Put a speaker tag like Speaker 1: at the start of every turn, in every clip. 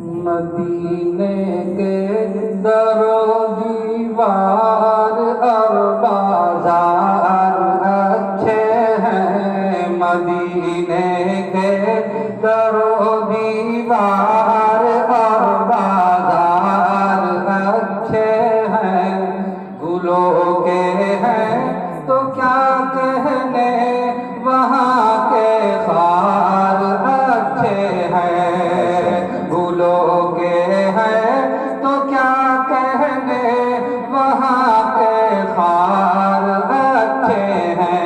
Speaker 1: मदीने के दरो दीवार और बाजार अच्छे हैं। मदीने के दरो दीवार और बाजार अच्छे हैं। गुलों के हैं तो क्या कहने, वहाँ के खार अच्छे हैं। गुलों के हैं तो क्या कहने, वहाँ के खार अच्छे हैं।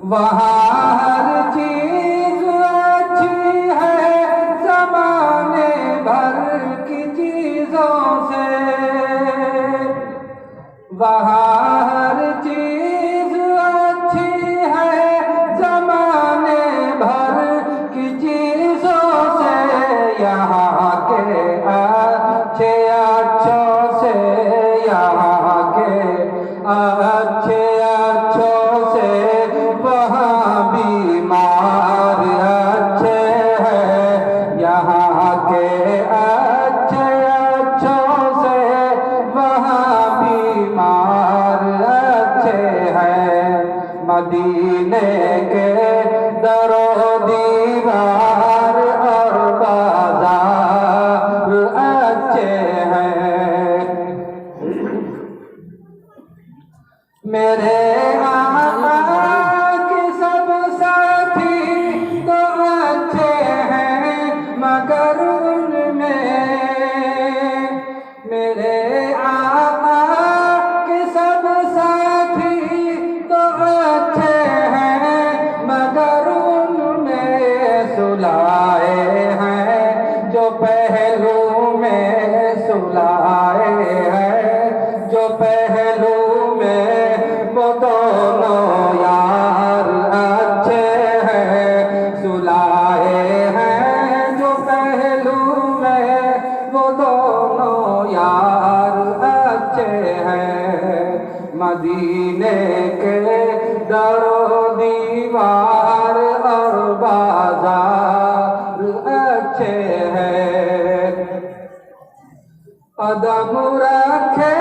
Speaker 1: वहाँ हर चीज अच्छी है, ज़माने भर की चीजों से। वहाँ हर चीज अच्छी है, ज़माने भर की चीजों से। यहाँ के अच्छे अच्छों से, यहाँ के अच्छे अच्छों से, वहाँ बीमार अच्छे हैं। यहाँ के अच्छे अच्छों से, वहाँ बीमार अच्छे हैं। मदीने के दरो दीवार और बाजार अच्छे हैं। मेरे आका के सब साथी तो अच्छे हैं, मगर उनमें मेरे आका के सब साथी तो अच्छे हैं, मगर उनमें सुलाए हैं जो पहलू में सुलाए हैं। जो पहलू में वो दोनों यार अच्छे हैं। सुलाए हैं जो पहलू में वो दोनों यार अच्छे हैं। मदीने के दरो दीवार और बाजार अच्छे हैं। कदम रखे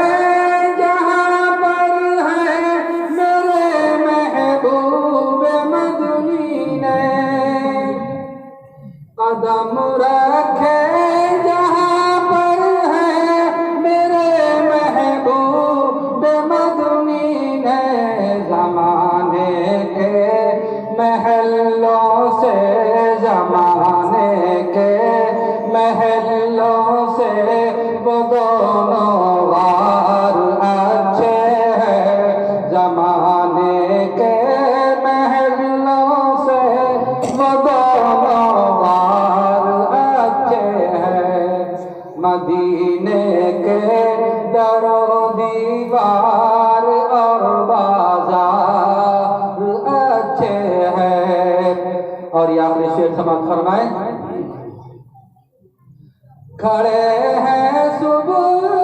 Speaker 1: जहाँ पर है मेरे महबूब मदनी ने। कदम रखे जहाँ पर है मेरे महबूब मदनी ने। ज़माने के महलों से, ज़माने के महलों से, वो दोनों वार अच्छे हैं। ज़माने के महलों से, वो दोनों वार अच्छे हैं। मदीने के दरो दीवार और बाजार अच्छे हैं। और ये आखिरी शेर समाप्त फरमाए। खड़े हैं सुबह